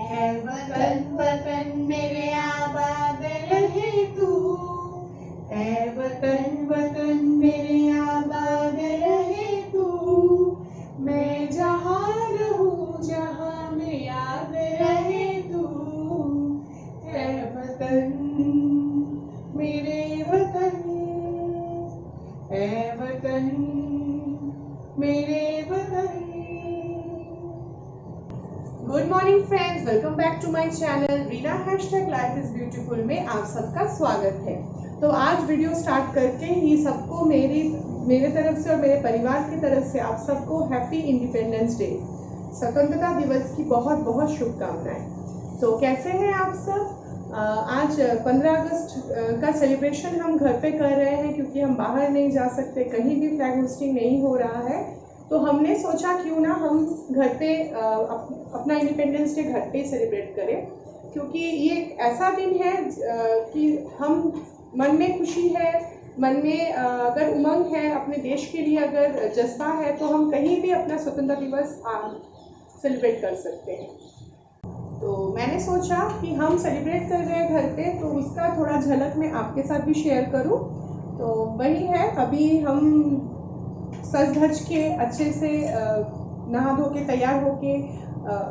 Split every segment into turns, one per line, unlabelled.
है वतन वतन मेरे आबाद रहे तू, है वतन वतन मेरे आबाद रहे तू। मैं जहाँ रहूँ जहाँ में याद रहे तू, है वतन मेरे वतन, है वतन मेरे वतन। Good morning friends, welcome back to my channel Reena #life is beautiful में आप सबका स्वागत है। तो आज वीडियो स्टार्ट करके ही सबको मेरे तरफ से और मेरे परिवार की तरफ से आप सबको हैप्पी इंडिपेंडेंस डे, स्वतंत्रता दिवस की बहुत बहुत शुभकामनाएं। तो कैसे हैं आप सब? आज 15 अगस्त का सेलिब्रेशन हम घर पे कर रहे हैं क्योंकि हम बाहर नहीं जा सकते, कहीं भी फ्लैग होस्टिंग नहीं हो रहा है। तो हमने सोचा क्यों ना हम घर पे अपना इंडिपेंडेंस डे घर पे सेलिब्रेट करें, क्योंकि ये एक ऐसा दिन है कि हम मन में खुशी है, मन में अगर उमंग है, अपने देश के लिए अगर जज्बा है, तो हम कहीं भी अपना स्वतंत्रता दिवस सेलिब्रेट कर सकते हैं। तो मैंने सोचा कि हम सेलिब्रेट कर रहे हैं घर पे, तो उसका थोड़ा झलक मैं आपके साथ भी शेयर करूं। तो वही है, अभी हम सज धज के अच्छे से नहा धो के तैयार होके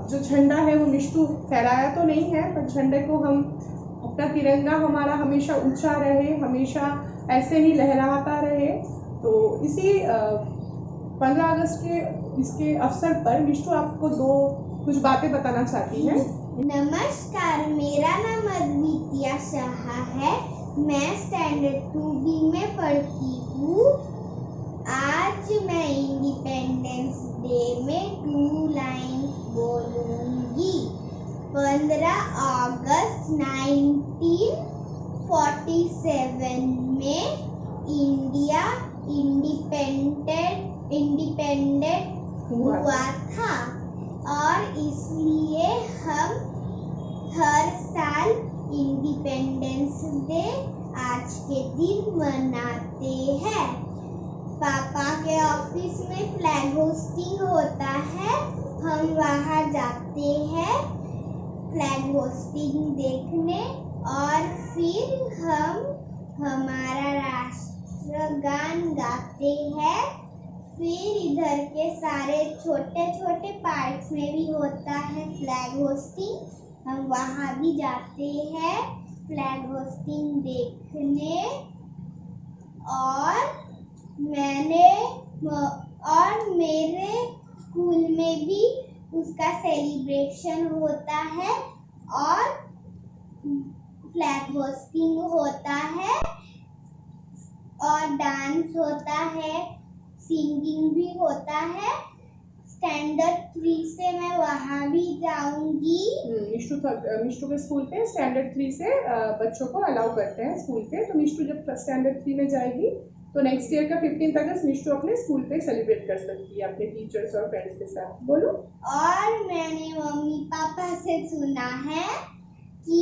जो झंडा है वो मिष्टू फहराया तो नहीं है, पर झंडे को हम अपना तिरंगा हमारा हमेशा ऊंचा रहे, हमेशा ऐसे ही लहराता रहे। तो इसी 15 अगस्त के इसके अवसर पर मिष्टू आपको कुछ बातें बताना चाहती है।
नमस्कार, मेरा नाम अद्वितीया शाह है। मैं स्टैंडर्ड 2B में पढ़ती हूँ। आज मैं इंडिपेंडेंस डे में 2 लाइन्स बोलूँगी। 15 अगस्त 1947 में इंडिया इंडिपेंडेंट हुआ था, और इसलिए हम हर साल इंडिपेंडेंस डे आज के दिन मनाते हैं। पापा के ऑफिस में फ्लैग होस्टिंग होता है, हम वहाँ जाते हैं फ्लैग होस्टिंग देखने, और फिर हम हमारा राष्ट्रगान गाते हैं। फिर इधर के सारे छोटे छोटे पार्ट्स में भी होता है फ्लैग होस्टिंग, हम वहाँ भी जाते हैं फ्लैग होस्टिंग देखने। और मेरे स्कूल में भी उसका सेलिब्रेशन होता है, और फ्लैग होस्टिंग होता है, और डांस होता है, सिंगिंग भी होता है। स्टैंडर्ड 3 से मैं वहाँ भी जाऊंगी।
मिष्टू के स्कूल पे स्टैंडर्ड 3 से बच्चों को अलाउ करते हैं स्कूल पे। तो मिष्टू जब स्टैंडर्ड 3 में जाएगी तो नेक्स्ट ईयर का 15 अगस्त मिष्टू अपने स्कूल पे सेलिब्रेट कर सकती है अपने टीचर्स और फ्रेंड्स के साथ। बोलो।
और मैंने मम्मी पापा से सुना है कि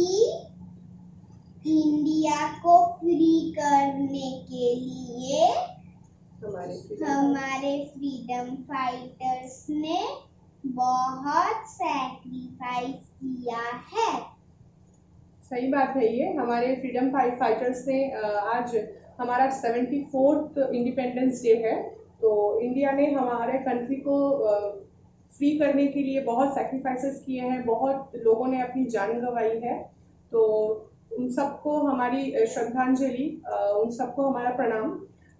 इंडिया को फ्री करने के लिए हमारे फ्रीडम फाइटर्स ने बहुत सैक्रिफाइस किया है।
सही बात है, ये हमारे फ्रीडम फाइटर्स ने आज हमारा 74th इंडिपेंडेंस डे है। तो इंडिया ने हमारे कंट्री को फ्री करने के लिए बहुत सैक्रिफाइसेस किए हैं, बहुत लोगों ने अपनी जान गंवाई है। तो उन सबको हमारी श्रद्धांजलि, उन सबको हमारा प्रणाम।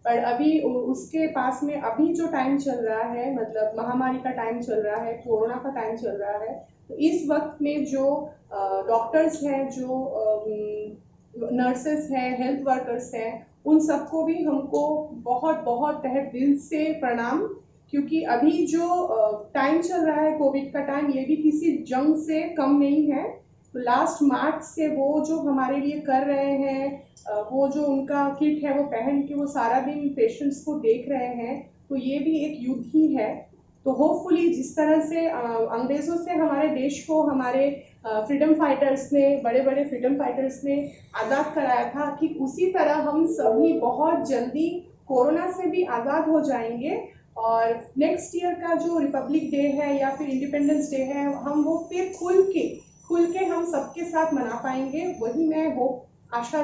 पर अभी उसके पास में अभी जो टाइम चल रहा है, मतलब महामारी का टाइम चल रहा है, कोरोना का टाइम चल रहा है, तो इस वक्त में जो डॉक्टर्स हैं, जो नर्सेस हैं, हेल्थ वर्कर्स हैं, उन सबको भी हमको बहुत बहुत तहे दिल से प्रणाम। क्योंकि अभी जो टाइम चल रहा है, कोविड का टाइम, ये भी किसी जंग से कम नहीं है। तो लास्ट मार्च से वो जो हमारे लिए कर रहे हैं, वो जो उनका किट है वो पहन के वो सारा दिन पेशेंट्स को देख रहे हैं, तो ये भी एक युद्ध ही है। तो होपफुली जिस तरह से अंग्रेज़ों से हमारे देश को हमारे फ्रीडम फाइटर्स ने, बड़े बड़े फ्रीडम फाइटर्स ने आज़ाद कराया था, कि उसी तरह हम सभी बहुत जल्दी कोरोना से भी आज़ाद हो जाएंगे। और नेक्स्ट ईयर का जो रिपब्लिक डे है या फिर इंडिपेंडेंस डे है, हम वो फिर खुल के खुल के हम सबके साथ मना पाएंगे, वही मैं आशा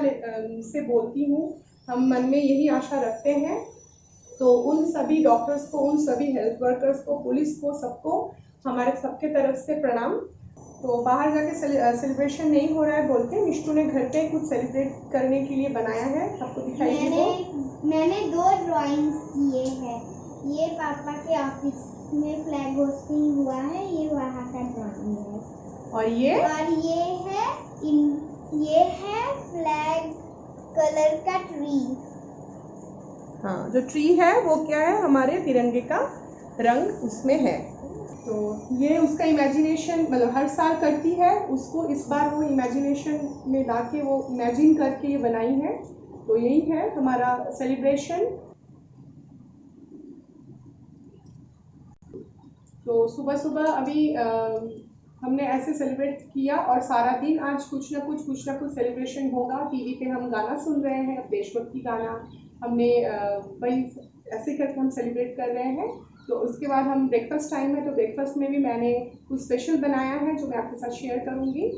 से बोलती हूँ। हम मन में यही आशा रखते हैं। तो उन सभी डॉक्टर्स को, उन सभी हेल्थ वर्कर्स को, पुलिस को, सबको हमारे सबके तरफ से प्रणाम। तो बाहर जाके सेलिब्रेशन नहीं हो रहा है बोलते, मिष्टू ने घर पे कुछ सेलिब्रेट करने के लिए बनाया है, आपको दिखाई
मैंने 2 ड्राइंग्स किए हैं। ये पापा के ऑफिस में फ्लैग होस्टिंग हुआ है, ये वहाँ का ड्राइंग है।
और
ये है फ्लैग कलर का ट्री।
हाँ, जो ट्री है वो क्या है, हमारे तिरंगे का रंग उसमें है। तो ये उसका इमेजिनेशन, मतलब हर साल करती है उसको, इस बार वो इमेजिनेशन में ला के, वो इमेजिन करके ये बनाई है। तो यही है हमारा सेलिब्रेशन। तो सुबह सुबह अभी हमने ऐसे सेलिब्रेट किया, और सारा दिन आज कुछ ना कुछ सेलिब्रेशन होगा। टीवी पे हम गाना सुन रहे हैं, देशभक्ति गाना, हमने वही ऐसे करके हम सेलिब्रेट कर रहे हैं। तो उसके बाद हम ब्रेकफास्ट टाइम है, तो ब्रेकफास्ट में भी मैंने कुछ स्पेशल बनाया है जो मैं आपके साथ शेयर करूँगी।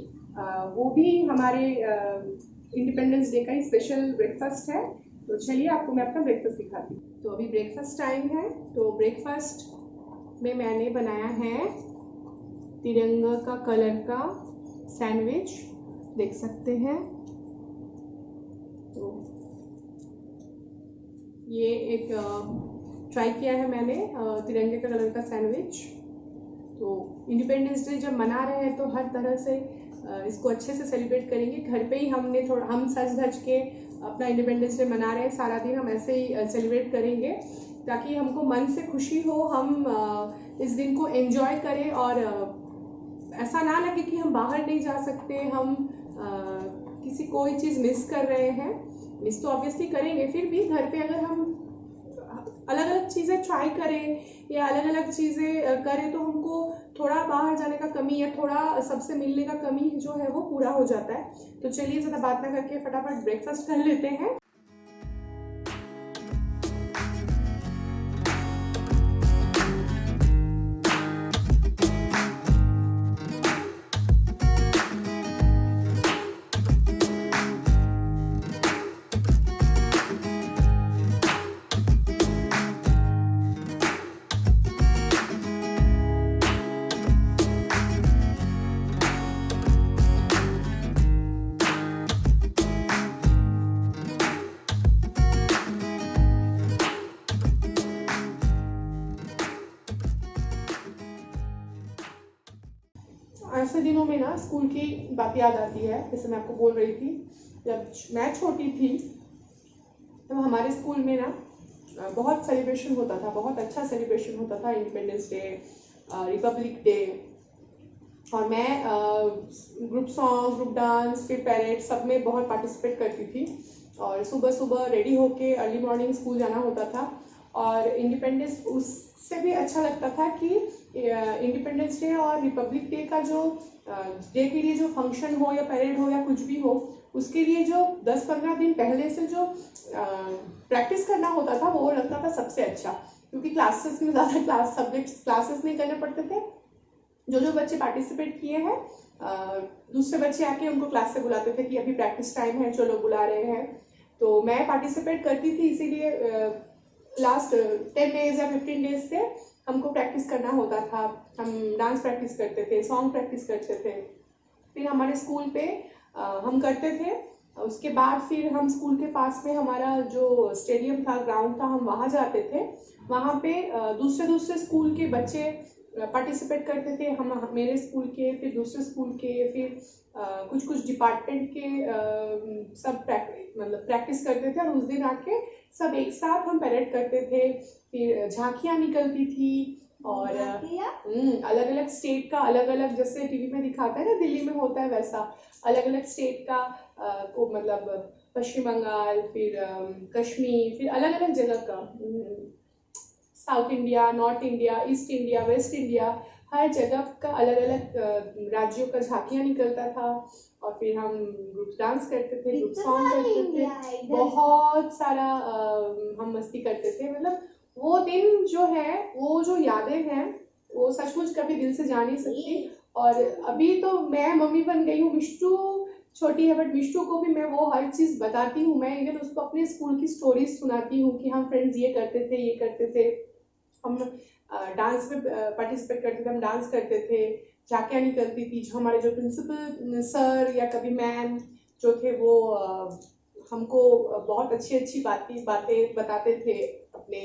वो भी हमारे इंडिपेंडेंस डे का ही स्पेशल ब्रेकफास्ट है। तो चलिए आपको मैं अपना ब्रेकफास्ट दिखाती हूँ। तो अभी ब्रेकफास्ट टाइम है, तो ब्रेकफास्ट में मैंने बनाया है तिरंगा का कलर का सैंडविच, देख सकते हैं। तो ये एक ट्राई किया है मैंने तिरंगे का कलर का सैंडविच। तो इंडिपेंडेंस डे जब मना रहे हैं तो हर तरह से इसको अच्छे से सेलिब्रेट करेंगे। घर पे ही हम सज धज के अपना इंडिपेंडेंस डे मना रहे हैं, सारा दिन हम ऐसे ही सेलिब्रेट करेंगे ताकि हमको मन से खुशी हो, हम इस दिन को एंजॉय करें और ऐसा ना लगे कि हम बाहर नहीं जा सकते, हम किसी कोई चीज़ मिस कर रहे हैं। मिस तो ऑब्वियसली करेंगे, फिर भी घर पे अगर हम अलग अलग चीज़ें ट्राई करें या अलग अलग चीज़ें करें तो हमको थोड़ा बाहर जाने का कमी या थोड़ा सबसे मिलने का कमी जो है वो पूरा हो जाता है। तो चलिए ज़्यादा बात ना करके फटाफट ब्रेकफास्ट कर लेते हैं। ऐसे दिनों में ना स्कूल की बात याद आती है। जैसे मैं आपको बोल रही थी, जब मैं छोटी थी तो हमारे स्कूल में ना बहुत सेलिब्रेशन होता था, बहुत अच्छा सेलिब्रेशन होता था। इंडिपेंडेंस डे, रिपब्लिक डे, और मैं ग्रुप सॉन्ग, ग्रुप डांस, फिर पैरेड, सब में बहुत पार्टिसिपेट करती थी। और सुबह सुबह रेडी होके अर्ली मॉर्निंग स्कूल जाना होता था। और इंडिपेंडेंस उससे भी अच्छा लगता था कि इंडिपेंडेंस डे और रिपब्लिक डे का जो डे के लिए जो फंक्शन हो या परेड हो या कुछ भी हो, उसके लिए जो 10-15 दिन पहले से जो प्रैक्टिस करना होता था वो लगता था सबसे अच्छा, क्योंकि क्लासेस में ज़्यादा सब्जेक्ट्स क्लासेस नहीं करने पड़ते थे। जो बच्चे पार्टिसिपेट किए हैं, दूसरे बच्चे आके उनको क्लास से बुलाते थे कि अभी प्रैक्टिस टाइम है, चलो बुला रहे हैं। तो मैं पार्टिसिपेट करती थी, इसीलिए लास्ट 10 डेज या 15 डेज से हमको प्रैक्टिस करना होता था। हम डांस प्रैक्टिस करते थे, सॉन्ग प्रैक्टिस करते थे। फिर हमारे स्कूल पे हम करते थे। उसके बाद फिर हम स्कूल के पास में हमारा जो स्टेडियम था, ग्राउंड था, हम वहाँ जाते थे। वहाँ पे दूसरे दूसरे स्कूल के बच्चे पार्टिसिपेट करते थे। हम मेरे स्कूल के, फिर दूसरे स्कूल के, फिर कुछ डिपार्टमेंट के सब प्रैक्टिस करते थे। और उस दिन आके सब एक साथ हम परेड करते थे। फिर झांकियाँ निकलती थी और अलग अलग स्टेट का, अलग अलग, जैसे टीवी में दिखाता है ना, दिल्ली में होता है वैसा, अलग अलग स्टेट का को मतलब पश्चिम बंगाल, फिर कश्मीर, फिर अलग अलग जगह का, south India, north India, east India, west India, हर जगह का अलग अलग राज्यों का झांकियाँ निकलता था। और फिर हम ग्रुप डांस करते थे, ग्रुप सॉन्ग करते थे, बहुत सारा हम मस्ती करते थे। मतलब वो दिन जो है, वो जो यादें हैं, वो सचमुच कभी दिल से जा नहीं सकती। और अभी तो मैं मम्मी बन गई हूँ, मिष्टू छोटी है बट मिष्टू को भी मैं वो हर चीज़ बताती हूँ। मैं इवन उसको अपने स्कूल की स्टोरीज सुनाती हूँ कि हम फ्रेंड्स ये करते थे, हम डांस में पार्टिसिपेट करते थे, हम डांस करते थे, झांकियाँ निकलती थी, जो हमारे जो प्रिंसिपल सर या कभी मैम जो थे वो हमको बहुत अच्छी अच्छी बातें बताते थे अपने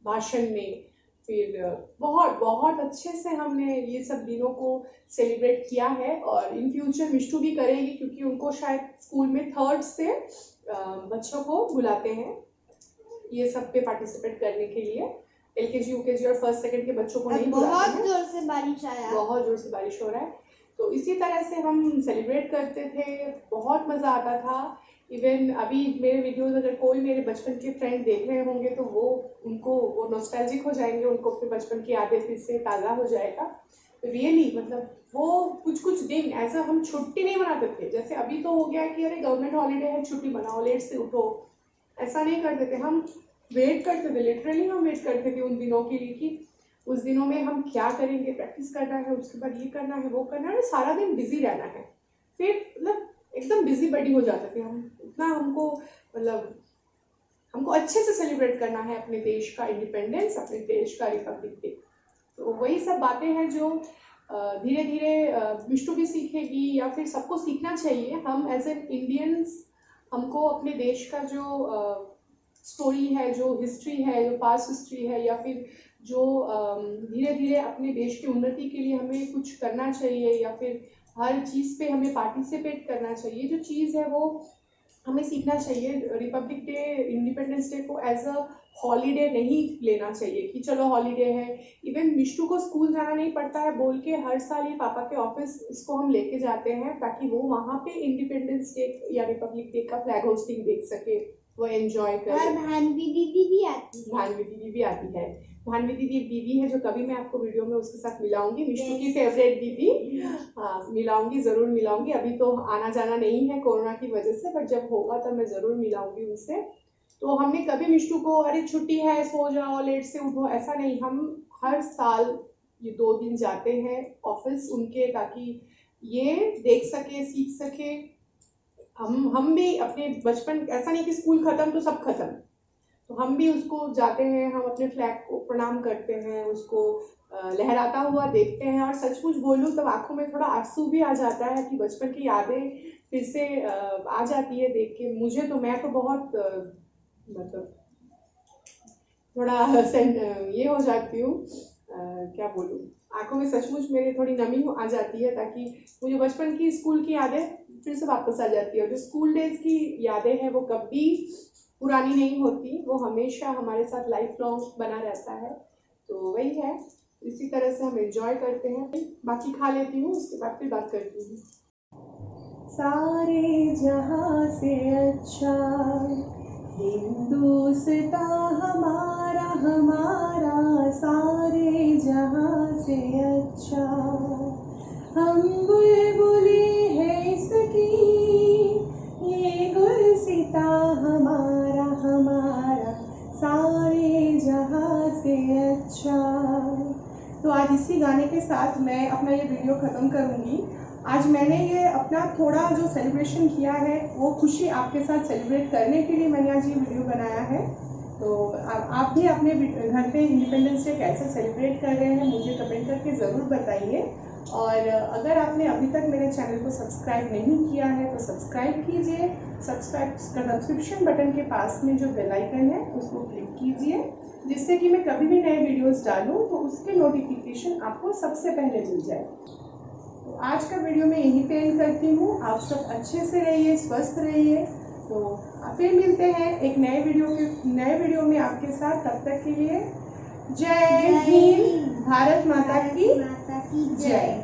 भाषण में। फिर बहुत बहुत अच्छे से हमने ये सब दिनों को सेलिब्रेट किया है और इन फ्यूचर मिष्टू भी करेगी, क्योंकि उनको शायद स्कूल में 3rd से बच्चों को बुलाते हैं ये सब पे पार्टिसिपेट करने के लिए। LKG UKG और 1st 2nd के बच्चों को नहीं बुलाते हैं।
बहुत जोर से बारिश आया,
बहुत जोर से बारिश हो रहा है। तो इसी तरह से हम सेलिब्रेट करते थे, बहुत मज़ा आता था। इवन अभी मेरे वीडियोस अगर कोई मेरे बचपन के फ्रेंड देख रहे होंगे तो वो नॉस्टैल्जिक हो जाएंगे, उनको अपने बचपन की यादें फिर से ताज़ा हो जाएगा। रियली मतलब वो कुछ दिन ऐसा हम छुट्टी नहीं मनाते थे, जैसे अभी तो हो गया कि अरे गवर्नमेंट हॉलीडे है छुट्टी मनाओ, लेट से उठो, ऐसा नहीं करते थे। हम वेट करते थे, लिटरली हम वेट करते थे उन दिनों के लिए कि उस दिनों में हम क्या करेंगे, प्रैक्टिस करना है, उसके बाद ये करना है, वो करना है, सारा दिन बिजी रहना है। फिर मतलब एकदम बिजी बडी हो जाते थे हम, इतना हमको अच्छे से सेलिब्रेट करना है अपने देश का इंडिपेंडेंस, अपने देश का रिपब्लिक डे। तो वही सब बातें हैं जो धीरे धीरे मिष्टू भी सीखेगी या फिर सबको सीखना चाहिए। हम एज एन इंडियंस, हमको अपने देश का जो स्टोरी है, जो हिस्ट्री है, जो पास्ट हिस्ट्री है, या फिर जो धीरे धीरे अपने देश की उन्नति के लिए हमें कुछ करना चाहिए या फिर हर चीज़ पे हमें पार्टिसिपेट करना चाहिए, जो चीज़ है वो हमें सीखना चाहिए। रिपब्लिक डे, इंडिपेंडेंस डे को एज अ हॉलीडे नहीं लेना चाहिए कि चलो हॉलीडे है। इवन मिष्टू को स्कूल जाना नहीं पड़ता है बोल के हर साल ये पापा के ऑफिस इसको हम लेके जाते हैं ताकि वो वहाँ पे इंडिपेंडेंस डे या रिपब्लिक डे का फ्लैग होस्टिंग देख सके, वो एंजॉय करे।
और भानवी दीदी भी आती है।
भानवी दीदी भी आती है। भानवी दीदी एक दीदी है जो कभी मैं आपको वीडियो में उसके साथ मिलाऊंगी, मिष्टू की फेवरेट दीदी। हाँ, मिलाऊंगी, ज़रूर मिलाऊंगी। अभी तो आना जाना नहीं है कोरोना की वजह से, बट जब होगा तब मैं ज़रूर मिलाऊंगी उनसे। तो हमने कभी मिष्टू को अरे छुट्टी है सो जाओ, लेट से उठो, ऐसा नहीं। हम हर साल ये 2 दिन जाते हैं ऑफिस उनके, ताकि ये देख सके, सीख सके। हम भी अपने बचपन, ऐसा नहीं कि स्कूल ख़त्म तो सब खत्म, तो हम भी उसको जाते हैं, हम अपने फ्लैग को प्रणाम करते हैं, उसको लहराता हुआ देखते हैं। और सचमुच बोलूँ तब आंखों में थोड़ा आंसू भी आ जाता है कि बचपन की यादें फिर से आ जाती है देख के मुझे। तो मैं तो बहुत मतलब थोड़ा ये हो जाती हूँ, क्या बोलूँ, आंखों में सचमुच मेरे थोड़ी नमी आ जाती है, ताकि मुझे बचपन की स्कूल की यादें फिर से वापस आ जाती है। और जो स्कूल डेज की यादें हैं वो कभी पुरानी नहीं होती, वो हमेशा हमारे साथ लाइफ लॉन्ग बना रहता है। तो वही है, इसी तरह से हम एंजॉय करते हैं। बाकी खा लेती हूँ, उसके बाद फिर बात करती हूँ। सारे जहां से अच्छा हिंदुस्तान हमारा हमारा, सारे जहां से अच्छा। हम बुलबुले हैं इसकी, ये गुलसिता हमारा हमारा, सारे जहां से अच्छा। तो आज इसी गाने के साथ मैं अपना ये वीडियो ख़त्म करूँगी। आज मैंने ये अपना थोड़ा जो सेलिब्रेशन किया है वो खुशी आपके साथ सेलिब्रेट करने के लिए मैंने आज ये वीडियो बनाया है। तो आप भी अपने घर पे इंडिपेंडेंस डे कैसे सेलिब्रेट कर रहे हैं मुझे कमेंट करके ज़रूर बताइए। और अगर आपने अभी तक मेरे चैनल को सब्सक्राइब नहीं किया है तो सब्सक्राइब कीजिए। सब्सक्रिप्शन बटन के पास में जो बेल आइकन है उसको क्लिक कीजिए, जिससे कि मैं कभी भी नए वीडियोस डालूं तो उसके नोटिफिकेशन आपको सबसे पहले मिल जाए। तो आज का वीडियो मैं यहीं पे एंड करती हूँ। आप सब अच्छे से रहिए, स्वस्थ रहिए। तो फिर मिलते हैं एक नए वीडियो में आपके साथ। तब तक के लिए जय हिंद, भारत माता की जय।